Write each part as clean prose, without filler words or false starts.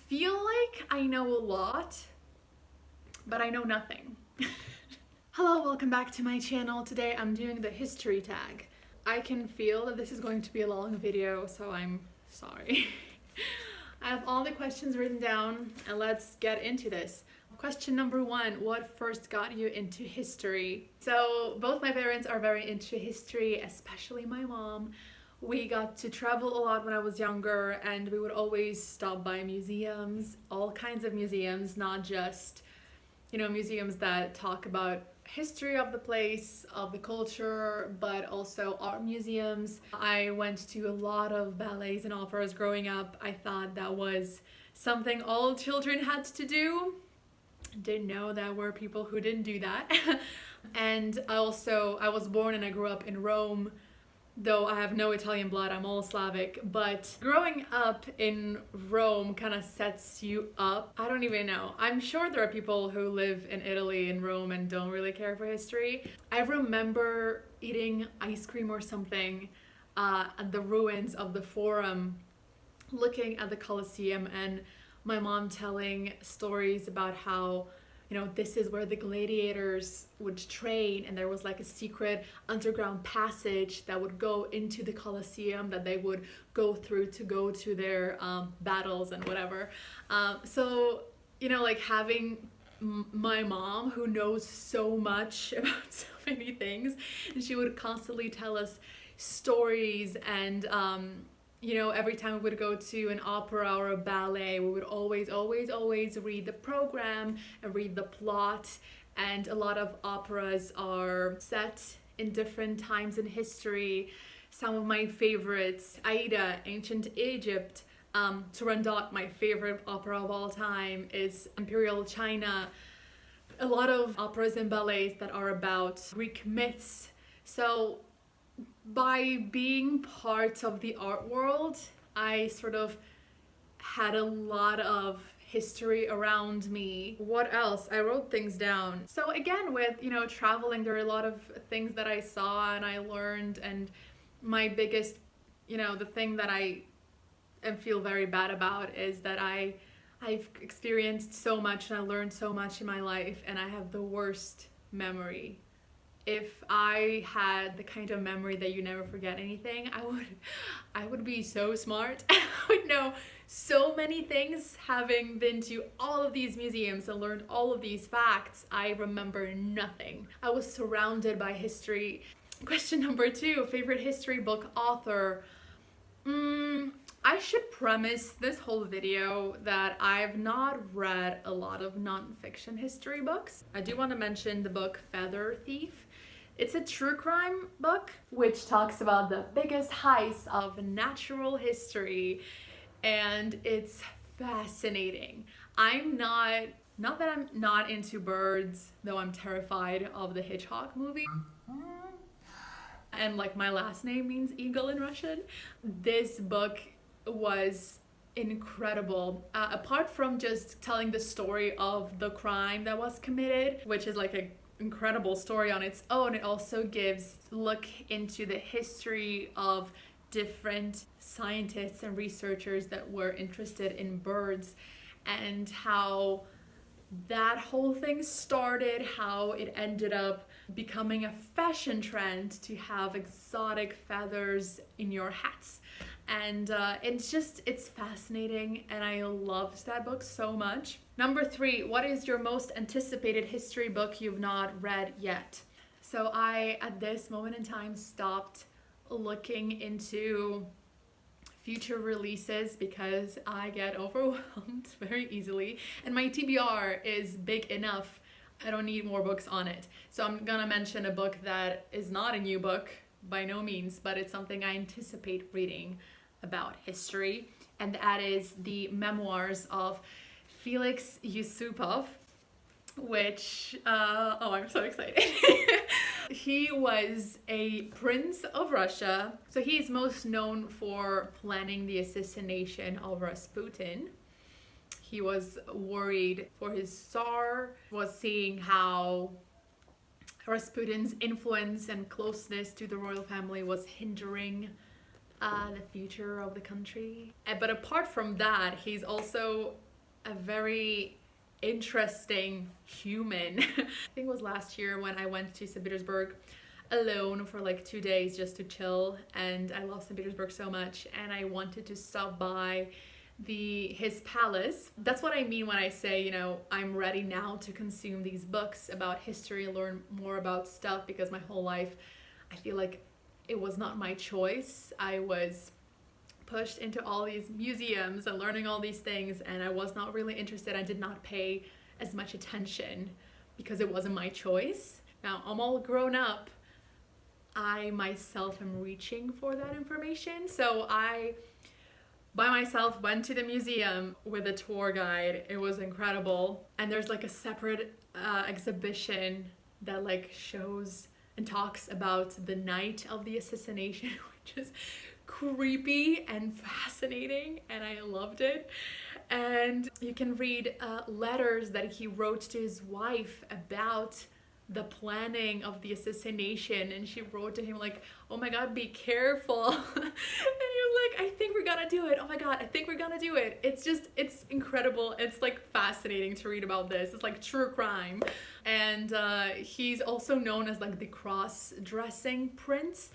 feel like I know a lot, but I know nothing. Hello, welcome back to my channel. Today I'm doing the history tag. I can feel that this is going to be a long video, so I'm sorry. I have all the questions written down and let's get into this. Question number one, what first got you into history? So both my parents are very into history, especially my mom. We got to travel a lot when I was younger, and we would always stop by museums, all kinds of museums, not just, museums that talk about history of the place, of the culture, but also art museums. I went to a lot of ballets and operas growing up. I thought that was something all children had to do. Didn't know there were people who didn't do that. And I was born and I grew up in Rome. Though I have no Italian blood, I'm all Slavic, but growing up in Rome kind of sets you up. I don't even know. I'm sure there are people who live in Italy and Rome and don't really care for history. I remember eating ice cream or something at the ruins of the Forum, looking at the Colosseum, and my mom telling stories about how this is where the gladiators would train, and there was like a secret underground passage that would go into the Colosseum that they would go through to go to their battles and whatever. Like having my mom who knows so much about so many things, and she would constantly tell us stories and every time we would go to an opera or a ballet, we would always read the program and read the plot. And a lot of operas are set in different times in history. Some of my favorites, Aida, Ancient Egypt, Turandot, my favorite opera of all time, is Imperial China. A lot of operas and ballets that are about Greek myths. So by being part of the art world, I sort of had a lot of history around me. What else? I wrote things down. So again, with, traveling, there are a lot of things that I saw and I learned, and my biggest, the thing that I feel very bad about is that I've experienced so much and I learned so much in my life, and I have the worst memory. If I had the kind of memory that you never forget anything, I would be so smart. I would know so many things, having been to all of these museums and learned all of these facts. I remember nothing. I was surrounded by history. Question number two, favorite history book author. I should premise this whole video that I've not read a lot of nonfiction history books. I do want to mention the book Feather Thief. It's a true crime book which talks about the biggest heists of natural history, and it's fascinating. Not that I'm not into birds, though I'm terrified of the Hitchcock movie. And like my last name means eagle in Russian. This book was incredible. Apart from just telling the story of the crime that was committed, which is like a incredible story on its own, it also gives look into the history of different scientists and researchers that were interested in birds, and how that whole thing started, how it ended up becoming a fashion trend to have exotic feathers in your hats. And it's fascinating, and I loved that book so much. Number three, what is your most anticipated history book you've not read yet? So I, at this moment in time, stopped looking into future releases because I get overwhelmed very easily, and my TBR is big enough. I don't need more books on it. So I'm gonna mention a book that is not a new book by no means, but it's something I anticipate reading about history, and that is the memoirs of Felix Yusupov, which, I'm so excited. He was a prince of Russia, so he is most known for planning the assassination of Rasputin. He was worried for his Tsar, was seeing how Rasputin's influence and closeness to the royal family was hindering the future of the country. But apart from that, he's also a very interesting human. I think it was last year when I went to St. Petersburg alone for like 2 days just to chill, and I love St. Petersburg so much, and I wanted to stop by his palace. That's what I mean when I say, you know, I'm ready now to consume these books about history, learn more about stuff, because my whole life I feel like it was not my choice. I was pushed into all these museums and learning all these things, and I was not really interested. I did not pay as much attention because it wasn't my choice. Now I'm all grown up. I myself am reaching for that information. So I, by myself, went to the museum with a tour guide. It was incredible. And there's like a separate exhibition that like shows and talks about the night of the assassination, which is creepy and fascinating, and I loved it. And you can read letters that he wrote to his wife about the planning of the assassination, and she wrote to him like, oh my god, be careful. And he was like, I think we're gonna do it. Oh my god, I think we're gonna do it. It's incredible. It's like fascinating to read about this. It's like true crime. And he's also known as like the cross-dressing prince,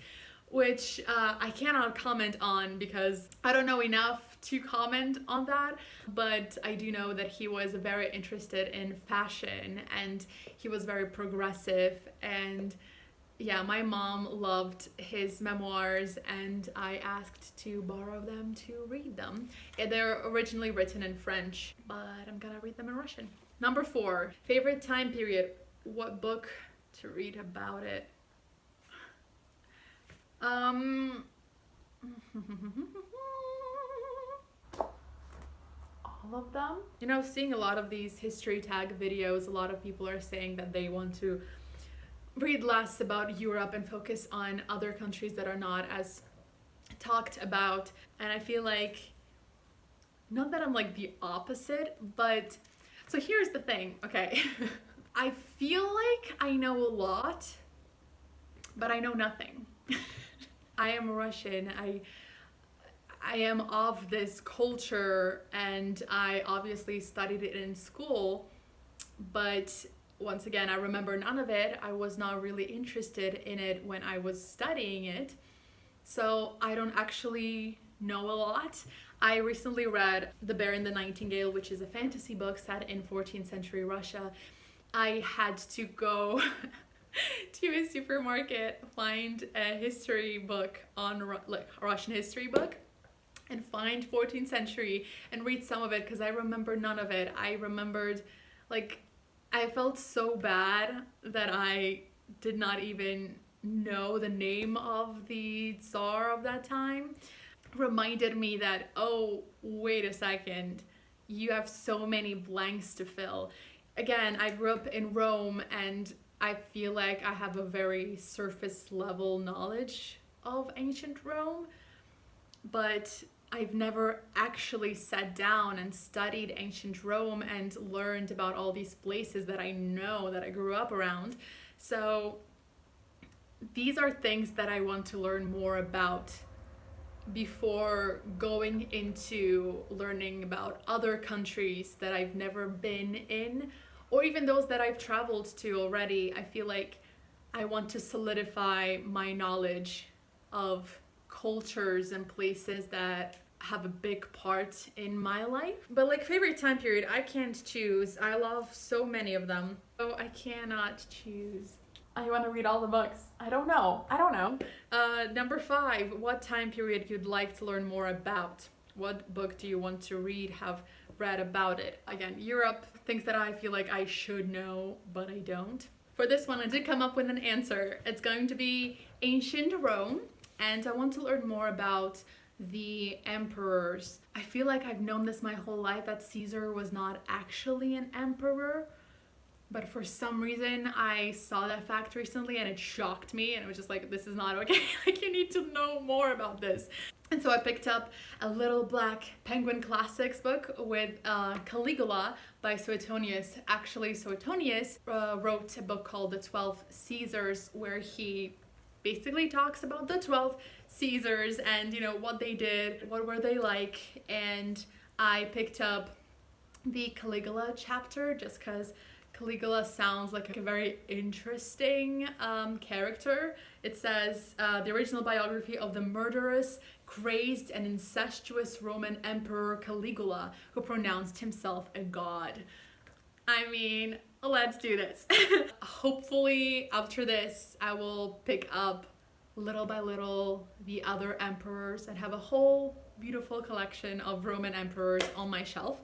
which I cannot comment on because I don't know enough to comment on that, but I do know that he was very interested in fashion and he was very progressive. And yeah, my mom loved his memoirs, and I asked to borrow them to read them. They're originally written in French, but I'm gonna read them in Russian. Number 4, favorite time period. What book to read about it? All of them. You know, seeing a lot of these history tag videos, a lot of people are saying that they want to read less about Europe and focus on other countries that are not as talked about. And I feel like, not that I'm like the opposite, but so here's the thing, okay? I feel like I know a lot, but I know nothing. I am Russian. I am of this culture, and I obviously studied it in school, but once again, I remember none of it. I was not really interested in it when I was studying it, so I don't actually know a lot. I recently read The Bear and the Nightingale, which is a fantasy book set in 14th century Russia. I had to go to a supermarket, find a history book on like Russian history book, and find 14th century and read some of it because I remember none of it. I remembered, like, I felt so bad that I did not even know the name of the Tsar of that time. Reminded me that, oh, wait a second, you have so many blanks to fill. Again, I grew up in Rome, and I feel like I have a very surface level knowledge of ancient Rome, but I've never actually sat down and studied ancient Rome and learned about all these places that I know, that I grew up around. So these are things that I want to learn more about before going into learning about other countries that I've never been in, or even those that I've traveled to already. I feel like I want to solidify my knowledge of cultures and places that have a big part in my life. But like favorite time period, I can't choose. I love so many of them, so I cannot choose. I want to read all the books. I don't know. Number 5, what time period you'd like to learn more about? What book do you want to read, have read about it? Again, Europe, things that I feel like I should know, but I don't. For this one, I did come up with an answer. It's going to be ancient Rome, and I want to learn more about the emperors. I feel like I've known this my whole life, that Caesar was not actually an emperor, but for some reason I saw that fact recently and it shocked me, and it was just like, this is not okay. Like, you need to know more about this. And so I picked up a Little Black Penguin Classics book with Caligula by Suetonius. Actually, Suetonius wrote a book called The 12 Caesars, where he basically talks about the 12 Caesars and, you know, what they did, what were they like. And I picked up the Caligula chapter, just because Caligula sounds like a very interesting character. It says the original biography of the murderous, crazed, and incestuous Roman Emperor Caligula, who pronounced himself a god. I mean, let's do this. Hopefully, after this, I will pick up little by little the other emperors and have a whole beautiful collection of Roman emperors on my shelf.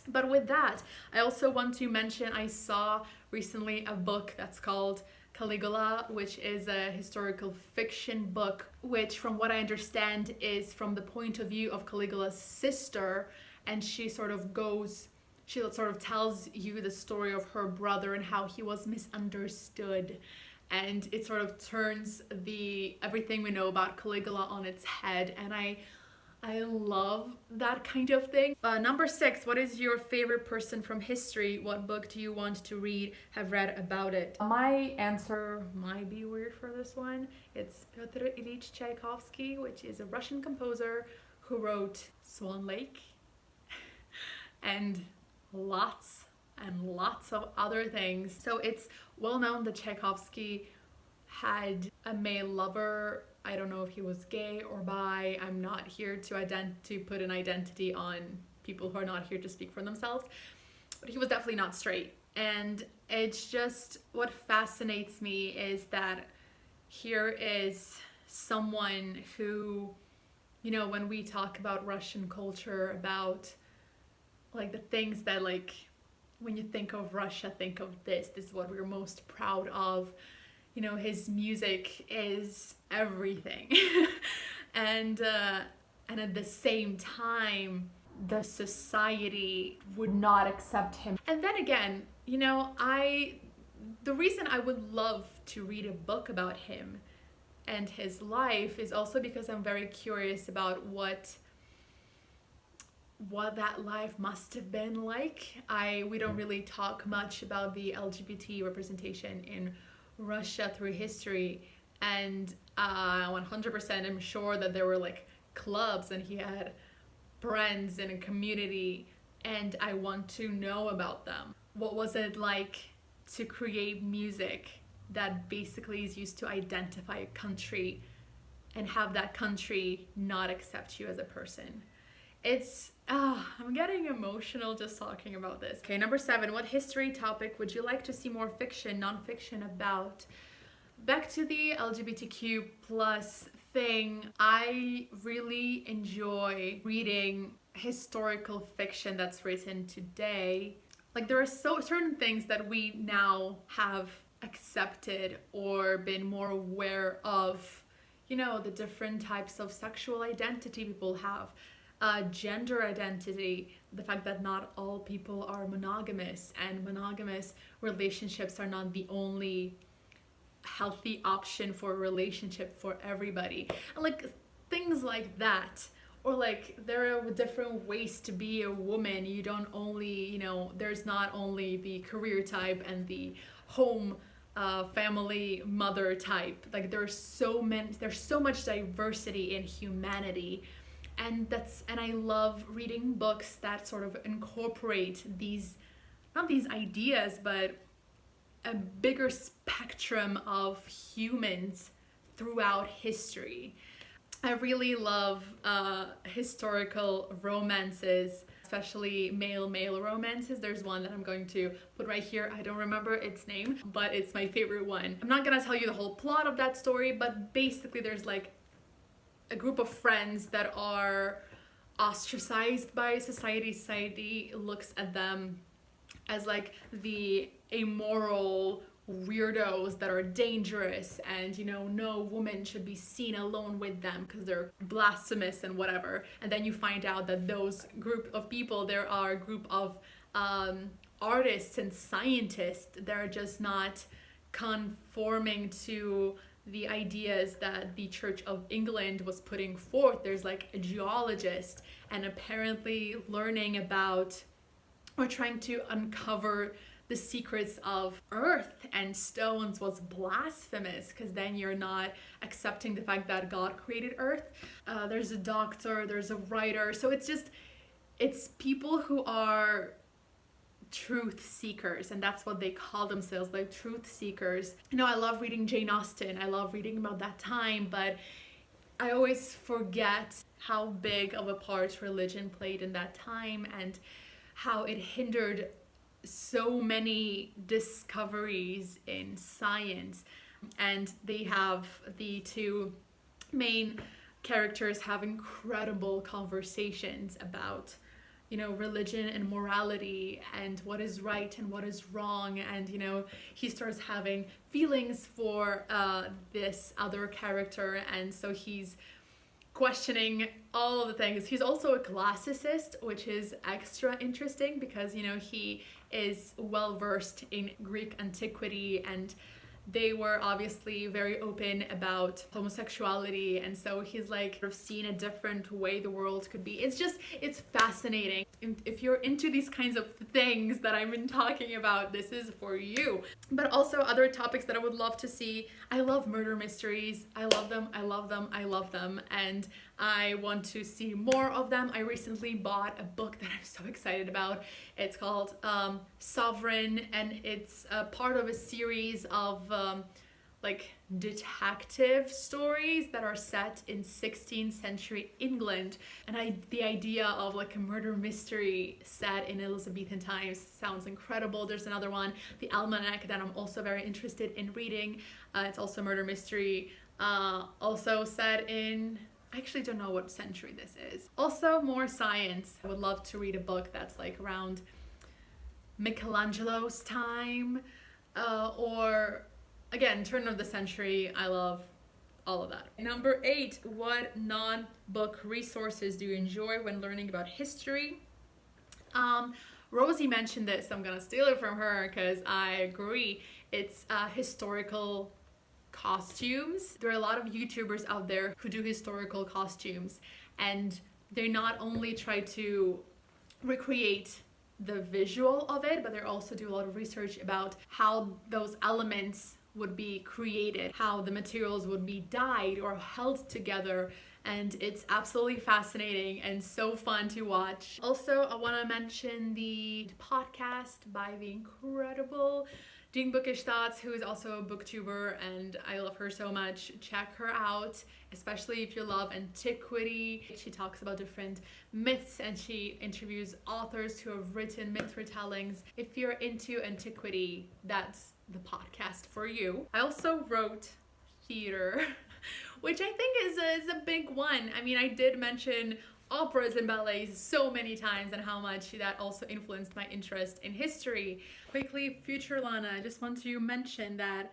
But with that, I also want to mention I saw recently a book that's called Caligula, which is a historical fiction book, which from what I understand is from the point of view of Caligula's sister, and she sort of tells you the story of her brother and how he was misunderstood. And it sort of turns everything we know about Caligula on its head, and I love that kind of thing. Number 6, what is your favorite person from history? What book do you want to read, have read about it? My answer might be weird for this one. It's Pyotr Ilyich Tchaikovsky, which is a Russian composer who wrote Swan Lake and lots of other things. So it's well known that Tchaikovsky had a male lover. I don't know if he was gay or bi. I'm not here to put an identity on people who are not here to speak for themselves. But he was definitely not straight. And it's just what fascinates me is that here is someone who, you know, when we talk about Russian culture, about like the things that like when you think of Russia, think of this is what we're most proud of. You know, his music is everything. and at the same time, the society would not accept him. And then again, you know, the reason I would love to read a book about him and his life is also because I'm very curious about what that life must have been like. We don't really talk much about the LGBT representation in Russia through history, and 100% I'm sure that there were like clubs and he had friends in a community, and I want to know about them. What was it like to create music that basically is used to identify a country and have that country not accept you as a person? I'm getting emotional just talking about this. Okay, number 7, what history topic would you like to see more fiction, non-fiction about? Back to the LGBTQ plus thing, I really enjoy reading historical fiction that's written today. Like there are certain things that we now have accepted or been more aware of, you know, the different types of sexual identity people have. Gender identity, the fact that not all people are monogamous, and monogamous relationships are not the only healthy option for a relationship for everybody. Like things like that. Or like there are different ways to be a woman. You don't only, you know, there's not only the career type and the home family mother type. Like there's so much diversity in humanity. And I love reading books that sort of incorporate not these ideas, but a bigger spectrum of humans throughout history. I really love historical romances, especially male romances. There's one that I'm going to put right here. I don't remember its name, but it's my favorite one. I'm not gonna tell you the whole plot of that story, but basically there's like a group of friends that are ostracized by society. Society looks at them as like the amoral weirdos that are dangerous, and you know, no woman should be seen alone with them because they're blasphemous and whatever. And then you find out that those group of people, there are a group of artists and scientists that are just not conforming to the ideas that the Church of England was putting forth. There's like a geologist, and apparently learning about or trying to uncover the secrets of earth and stones was blasphemous, because then you're not accepting the fact that God created earth. There's a doctor, there's a writer. So it's people who are truth seekers, and that's what they call themselves, like truth seekers. I love reading Jane Austen. I love reading about that time, but I always forget how big of a part religion played in that time and how it hindered so many discoveries in science. And they have the two main characters have incredible conversations about religion and morality and what is right and what is wrong. And he starts having feelings for this other character, and so he's questioning all of the things. He's also a classicist, which is extra interesting because he is well versed in Greek antiquity, and they were obviously very open about homosexuality, and so he's like sort of seen a different way the world could be. It's fascinating. If you're into these kinds of things that I've been talking about, this is for you. But also other topics that I would love to see. I love murder mysteries. I love them, I love them, I love them, and I want to see more of them. I recently bought a book that I'm so excited about. It's called Sovereign, and it's a part of a series of like detective stories that are set in 16th century England. And the idea of like a murder mystery set in Elizabethan times sounds incredible. There's another one, The Almanac, that I'm also very interested in reading. It's also a murder mystery, also set in, I actually don't know what century this is. Also more science. I would love to read a book that's like around Michelangelo's time, or again, turn of the century. I love all of that. Number 8, what non-book resources do you enjoy when learning about history? Rosie mentioned this, so I'm gonna steal it from her because I agree. It's historical costumes. There are a lot of YouTubers out there who do historical costumes, and they not only try to recreate the visual of it, but they also do a lot of research about how those elements would be created, how the materials would be dyed or held together, and it's absolutely fascinating and so fun to watch. Also, I want to mention the podcast by the incredible Jean Bookish Thoughts, who is also a booktuber, and I love her so much. Check her out, especially if you love antiquity. She talks about different myths, and she interviews authors who have written myth retellings. If you're into antiquity, that's the podcast for you. I also wrote theater, which I think is a big one. I mean, I did mention operas and ballets so many times and how much that also influenced my interest in history. Quickly, future Lana, I just want to mention that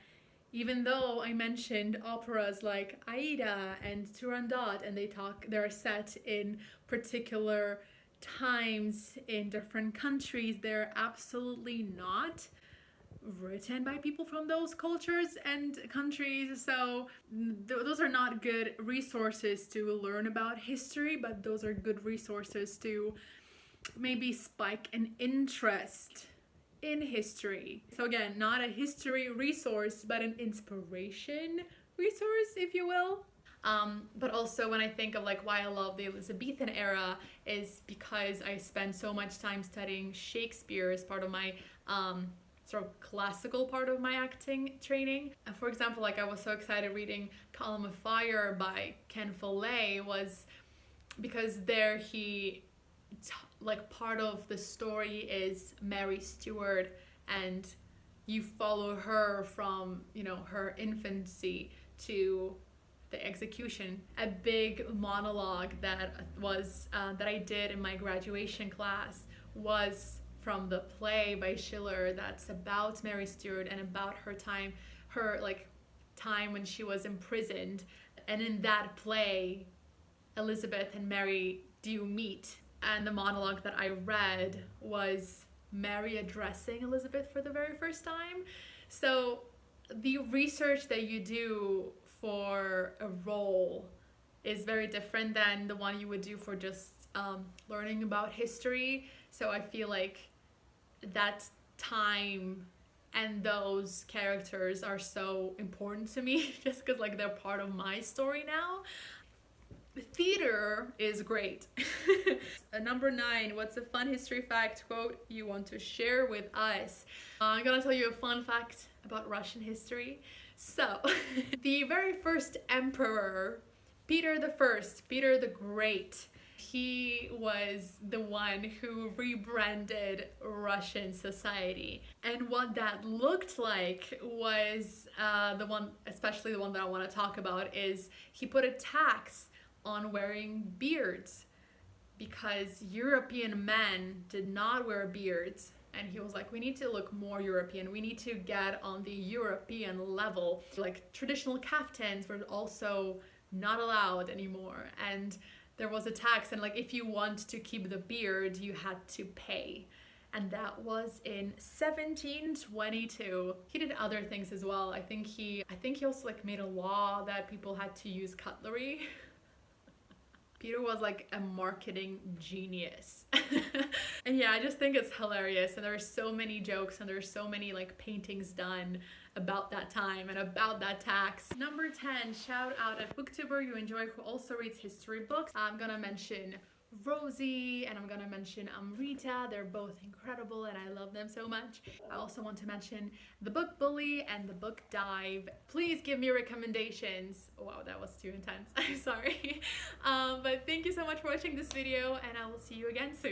even though I mentioned operas like Aida and Turandot, and they're set in particular times in different countries, they're absolutely not written by people from those cultures and countries, so those are not good resources to learn about history, but those are good resources to maybe spike an interest in history. So again, not a history resource, but an inspiration resource, if you will. But also when I think of like why I love the Elizabethan era is because I spent so much time studying Shakespeare as part of my sort of classical part of my acting training. And for example, like I was so excited reading Column of Fire by Ken Follett was because there like part of the story is Mary Stuart, and you follow her from, her infancy to the execution. A big monologue that I did in my graduation class was from the play by Schiller that's about Mary Stuart and about her time when she was imprisoned. And in that play, Elizabeth and Mary do meet. And the monologue that I read was Mary addressing Elizabeth for the very first time. So the research that you do for a role is very different than the one you would do for just learning about history. So I feel like that time and those characters are so important to me just because like they're part of my story now. Theater is great. Number 9, what's a fun history fact quote you want to share with us? I'm gonna tell you a fun fact about Russian history. So, the very first emperor, Peter the First, Peter the Great, he was the one who rebranded Russian society. And what that looked like was the one, especially the one that I want to talk about, is he put a tax on wearing beards because European men did not wear beards. And he was like, we need to look more European. We need to get on the European level. Like traditional caftans were also not allowed anymore. And there was a tax, and like if you want to keep the beard, you had to pay. And that was in 1722. He did other things as well. I think he also like made a law that people had to use cutlery. Peter was like a marketing genius. And yeah, I just think it's hilarious. And there are so many jokes and there's so many like paintings done about that time and about that tax. Number 10, shout out a booktuber you enjoy who also reads history books. I'm gonna mention Rosie and I'm gonna mention Amrita. They're both incredible and I love them so much. I also want to mention The Book Bully and The Book Dive. Please give me recommendations. Wow, that was too intense. I'm sorry. But thank you so much for watching this video and I will see you again soon.